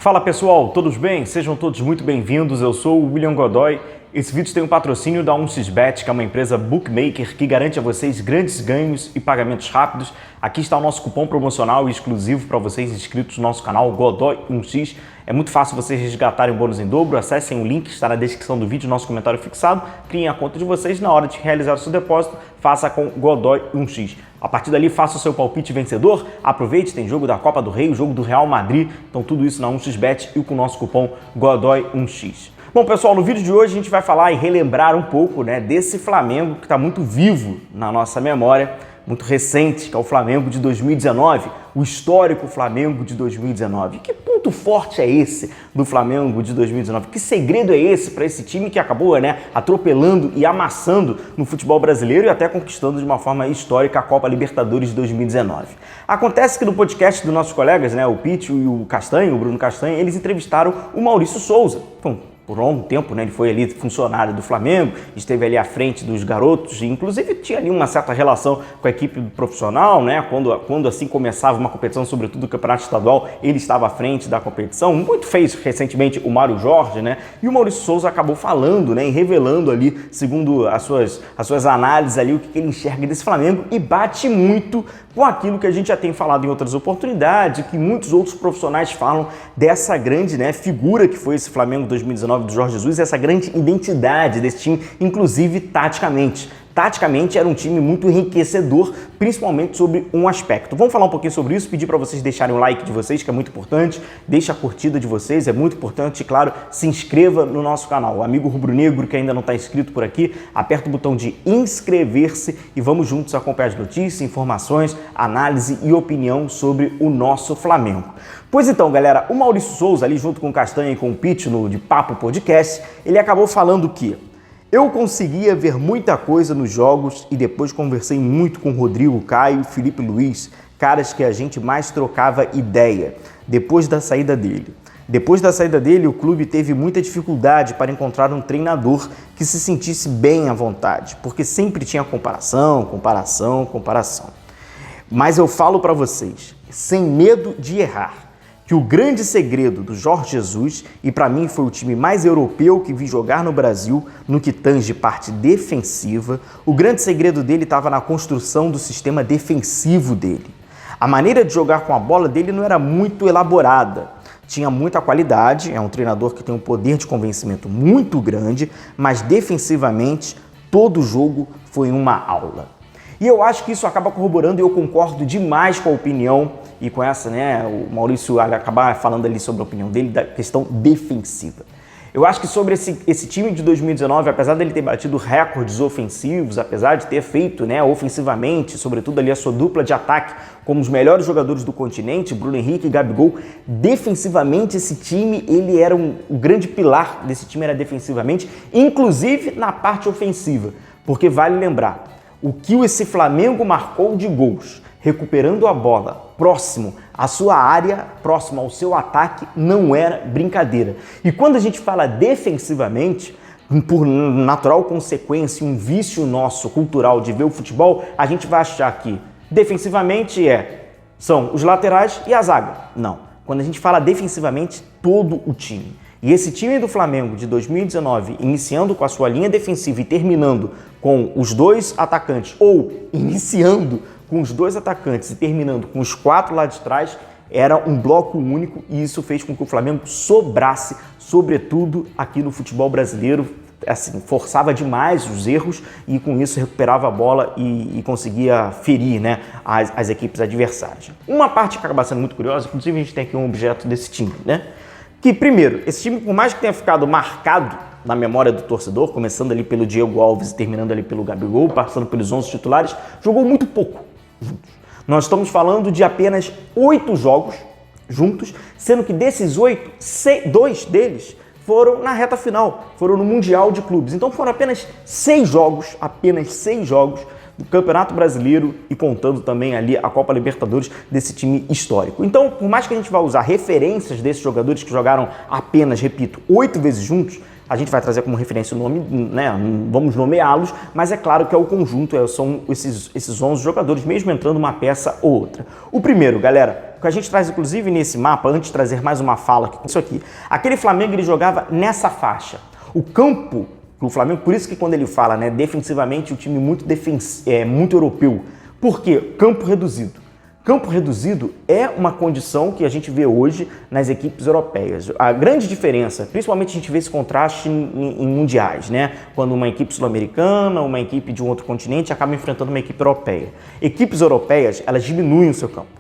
Fala pessoal, todos bem? Sejam todos muito bem-vindos, eu sou o William Godoy. Esse vídeo tem um patrocínio da 1xBet, que é uma empresa bookmaker que garante a vocês grandes ganhos e pagamentos rápidos. Aqui está o nosso cupom promocional exclusivo para vocês inscritos no nosso canal Godoy1x. É muito fácil vocês resgatarem o bônus em dobro, acessem o link que está na descrição do vídeo, nosso comentário fixado, criem a conta de vocês, na hora de realizar o seu depósito, faça com Godoy1x. A partir dali, faça o seu palpite vencedor, aproveite, tem jogo da Copa do Rei, o jogo do Real Madrid, então tudo isso na 1xBet e com o nosso cupom Godoy1x. Bom, pessoal, no vídeo de hoje a gente vai falar e relembrar um pouco, desse Flamengo que está muito vivo na nossa memória, muito recente, que é o Flamengo de 2019, o histórico Flamengo de 2019. Que ponto forte é esse do Flamengo de 2019? Que segredo é esse para esse time que acabou, atropelando e amassando no futebol brasileiro e até conquistando de uma forma histórica a Copa Libertadores de 2019? Acontece que no podcast dos nossos colegas, o Pitch e o Castanho, o Bruno Castanho, eles entrevistaram o Maurício Souza. Por um longo tempo, ele foi ali funcionário do Flamengo, esteve ali à frente dos garotos, e inclusive tinha ali uma certa relação com a equipe profissional, quando assim começava uma competição, sobretudo o Campeonato Estadual, ele estava à frente da competição. Muito fez recentemente o Mário Jorge, e o Maurício Souza acabou falando, e revelando ali, segundo as suas análises ali, o que ele enxerga desse Flamengo, e bate muito com aquilo que a gente já tem falado em outras oportunidades, que muitos outros profissionais falam dessa grande figura que foi esse Flamengo 2019 do Jorge Jesus, essa grande identidade desse time, inclusive taticamente. Taticamente era um time muito enriquecedor, principalmente sobre um aspecto. Vamos falar um pouquinho sobre isso, pedir para vocês deixarem o like de vocês, que é muito importante, deixa a curtida de vocês, é muito importante, e claro, se inscreva no nosso canal. O amigo rubro-negro que ainda não está inscrito por aqui, aperta o botão de inscrever-se e vamos juntos acompanhar as notícias, informações, análise e opinião sobre o nosso Flamengo. Pois então, galera, o Maurício Souza, ali junto com o Castanha e com o Pitch no De Papo Podcast, ele acabou falando que eu conseguia ver muita coisa nos jogos e depois conversei muito com Rodrigo Caio e Felipe Luiz, caras que a gente mais trocava ideia, depois da saída dele. Depois da saída dele, o clube teve muita dificuldade para encontrar um treinador que se sentisse bem à vontade, porque sempre tinha comparação. Mas eu falo para vocês, sem medo de errar, que o grande segredo do Jorge Jesus, e para mim foi o time mais europeu que vi jogar no Brasil, no que tange parte defensiva, o grande segredo dele estava na construção do sistema defensivo dele. A maneira de jogar com a bola dele não era muito elaborada, tinha muita qualidade, é um treinador que tem um poder de convencimento muito grande, mas defensivamente todo jogo foi uma aula. E eu acho que isso acaba corroborando e eu concordo demais com a opinião e com essa, o Maurício acabar falando ali sobre a opinião dele da questão defensiva. Eu acho que sobre esse time de 2019, apesar dele ter batido recordes ofensivos, apesar de ter feito, ofensivamente, sobretudo ali a sua dupla de ataque como os melhores jogadores do continente, Bruno Henrique e Gabigol, defensivamente esse time, ele era o grande pilar desse time era defensivamente, inclusive na parte ofensiva, porque vale lembrar, o que esse Flamengo marcou de gols, recuperando a bola próximo à sua área, próximo ao seu ataque, não era brincadeira. E quando a gente fala defensivamente, por natural consequência, um vício nosso cultural de ver o futebol, a gente vai achar que defensivamente são os laterais e a zaga. Não. Quando a gente fala defensivamente, todo o time. E esse time do Flamengo de 2019, iniciando com a sua linha defensiva e terminando com os dois atacantes, ou iniciando com os dois atacantes e terminando com os 4 lá de trás, era um bloco único e isso fez com que o Flamengo sobrasse, sobretudo aqui no futebol brasileiro, forçava demais os erros e com isso recuperava a bola e conseguia ferir as equipes adversárias. Uma parte que acaba sendo muito curiosa, inclusive a gente tem aqui um objeto desse time, que primeiro, esse time, por mais que tenha ficado marcado na memória do torcedor, começando ali pelo Diego Alves e terminando ali pelo Gabigol, passando pelos 11 titulares, jogou muito pouco juntos. Nós estamos falando de apenas 8 jogos juntos, sendo que desses 8, 2 deles foram na reta final, foram no Mundial de Clubes. Então foram apenas 6 jogos do Campeonato Brasileiro e contando também ali a Copa Libertadores desse time histórico. Então, por mais que a gente vá usar referências desses jogadores que jogaram apenas, repito, 8 vezes juntos, A gente vai trazer como referência o nome, né? Vamos nomeá-los, mas é claro que é o conjunto, são esses 11 jogadores, mesmo entrando uma peça ou outra. O primeiro, galera, o que a gente traz inclusive nesse mapa, antes de trazer mais uma fala aqui, isso aqui. Aquele Flamengo, ele jogava nessa faixa. O campo do Flamengo, por isso que quando ele fala, né, defensivamente, o time muito europeu. Por quê? Campo reduzido. Campo reduzido é uma condição que a gente vê hoje nas equipes europeias. A grande diferença, principalmente a gente vê esse contraste em mundiais, né? Quando uma equipe sul-americana, uma equipe de um outro continente acaba enfrentando uma equipe europeia. Equipes europeias, elas diminuem o seu campo.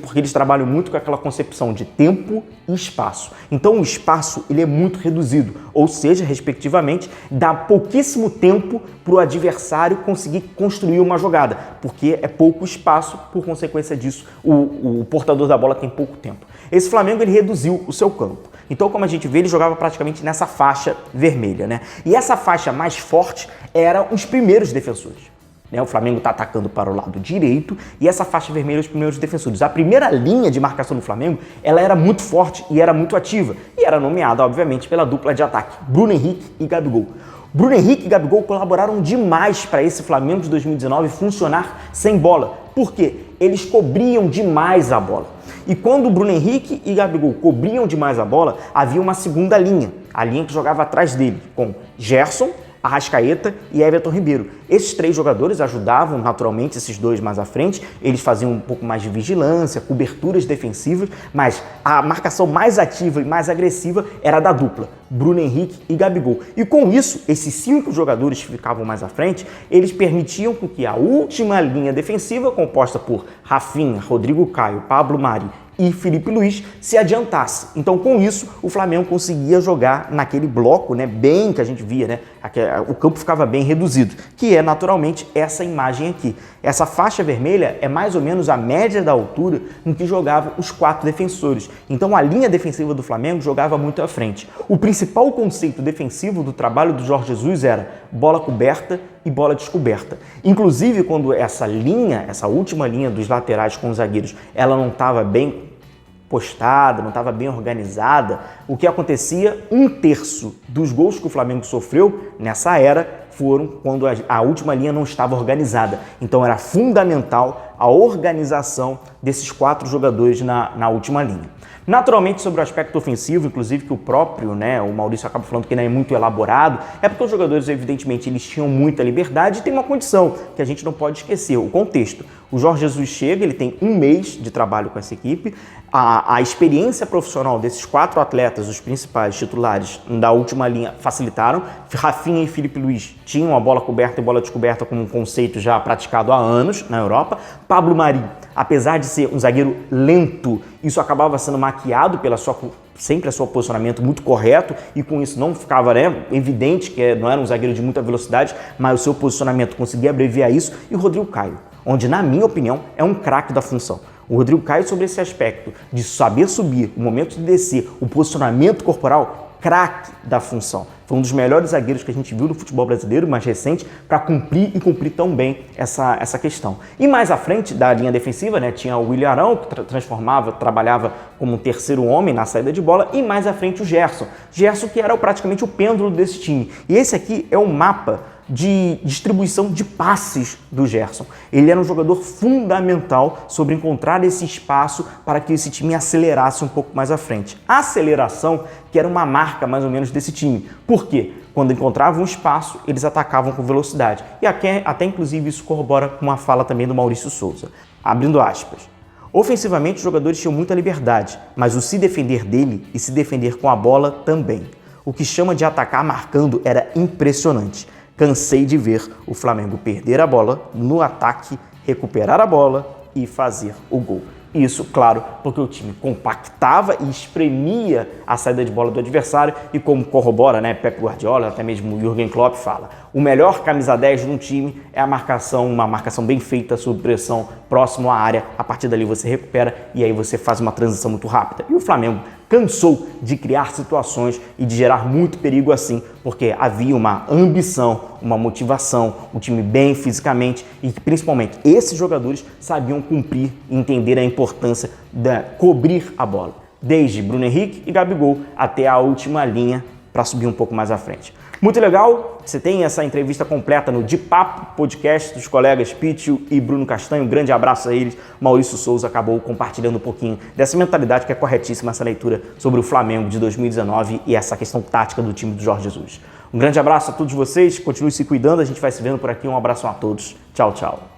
Porque eles trabalham muito com aquela concepção de tempo e espaço. Então o espaço ele é muito reduzido, ou seja, respectivamente, dá pouquíssimo tempo para o adversário conseguir construir uma jogada, porque é pouco espaço, por consequência disso, o portador da bola tem pouco tempo. Esse Flamengo ele reduziu o seu campo. Então, como a gente vê, ele jogava praticamente nessa faixa vermelha, né? E essa faixa mais forte eram os primeiros defensores. O Flamengo está atacando para o lado direito e essa faixa vermelha os primeiros defensores. A primeira linha de marcação do Flamengo, ela era muito forte e era muito ativa. E era nomeada, obviamente, pela dupla de ataque, Bruno Henrique e Gabigol. Bruno Henrique e Gabigol colaboraram demais para esse Flamengo de 2019 funcionar sem bola. Por quê? Eles cobriam demais a bola. E quando o Bruno Henrique e Gabigol cobriam demais a bola, havia uma segunda linha, a linha que jogava atrás dele, com Gerson, Arrascaeta e Everton Ribeiro. Esses três jogadores ajudavam naturalmente esses dois mais à frente, eles faziam um pouco mais de vigilância, coberturas defensivas, mas a marcação mais ativa e mais agressiva era da dupla, Bruno Henrique e Gabigol. E com isso, esses 5 jogadores que ficavam mais à frente, eles permitiam que a última linha defensiva, composta por Rafinha, Rodrigo Caio, Pablo Mari e Felipe Luiz, se adiantasse. Então, com isso, o Flamengo conseguia jogar naquele bloco, né, bem que a gente via, né, o campo ficava bem reduzido, que é naturalmente essa imagem aqui. Essa faixa vermelha é mais ou menos a média da altura em que jogavam os 4 defensores. Então, a linha defensiva do Flamengo jogava muito à frente. O principal conceito defensivo do trabalho do Jorge Jesus era bola coberta e bola descoberta. Inclusive, quando essa última linha dos laterais com os zagueiros, ela não estava bem postada, não estava bem organizada, o que acontecia, 1/3 dos gols que o Flamengo sofreu nessa era foram quando a última linha não estava organizada. Então era fundamental a organização desses 4 jogadores na última linha. Naturalmente, sobre o aspecto ofensivo, inclusive que o próprio, né, o Maurício acaba falando que não é muito elaborado, é porque os jogadores, evidentemente, eles tinham muita liberdade e tem uma condição que a gente não pode esquecer, o contexto. O Jorge Jesus chega, ele tem 1 mês de trabalho com essa equipe, a experiência profissional desses 4 atletas, os principais titulares da última linha, facilitaram. Rafinha e Felipe Luiz tinham a bola coberta e bola descoberta como um conceito já praticado há anos na Europa. Pablo Mari, apesar de ser um zagueiro lento, isso acabava sendo maquiado pela sempre seu posicionamento muito correto e com isso não ficava, né, evidente que não era um zagueiro de muita velocidade, mas o seu posicionamento conseguia abreviar isso. E o Rodrigo Caio, onde, na minha opinião, é um craque da função. O Rodrigo Caio, sobre esse aspecto de saber subir, o momento de descer, o posicionamento corporal, craque da função. Foi um dos melhores zagueiros que a gente viu no futebol brasileiro mais recente para cumprir tão bem essa questão. E mais à frente da linha defensiva, né, tinha o William Arão, que trabalhava como um terceiro homem na saída de bola, e mais à frente o Gerson. Gerson que era praticamente o pêndulo desse time. E esse aqui é o mapa de distribuição de passes do Gerson. Ele era um jogador fundamental sobre encontrar esse espaço para que esse time acelerasse um pouco mais à frente. A aceleração que era uma marca mais ou menos desse time. Por quê? Quando encontravam um espaço, eles atacavam com velocidade. E até inclusive isso corrobora com uma fala também do Maurício Souza. Abrindo aspas. Ofensivamente, os jogadores tinham muita liberdade, mas o se defender dele e se defender com a bola também. O que chama de atacar marcando era impressionante. Cansei de ver o Flamengo perder a bola no ataque, recuperar a bola e fazer o gol. Isso, claro, porque o time compactava e espremia a saída de bola do adversário e como corrobora, né, Pep Guardiola, até mesmo o Jürgen Klopp fala, o melhor camisa 10 de um time é uma marcação bem feita sob pressão próximo à área, a partir dali você recupera e aí você faz uma transição muito rápida. E o Flamengo cansou de criar situações e de gerar muito perigo assim, porque havia uma ambição, uma motivação, um time bem fisicamente e que principalmente esses jogadores sabiam cumprir e entender a importância de cobrir a bola, desde Bruno Henrique e Gabigol até a última linha para subir um pouco mais à frente. Muito legal, você tem essa entrevista completa no De Papo podcast dos colegas Pitio e Bruno Castanho. Um grande abraço a eles. Maurício Souza acabou compartilhando um pouquinho dessa mentalidade que é corretíssima, essa leitura sobre o Flamengo de 2019 e essa questão tática do time do Jorge Jesus. Um grande abraço a todos vocês, continue se cuidando, a gente vai se vendo por aqui. Um abraço a todos. Tchau, tchau.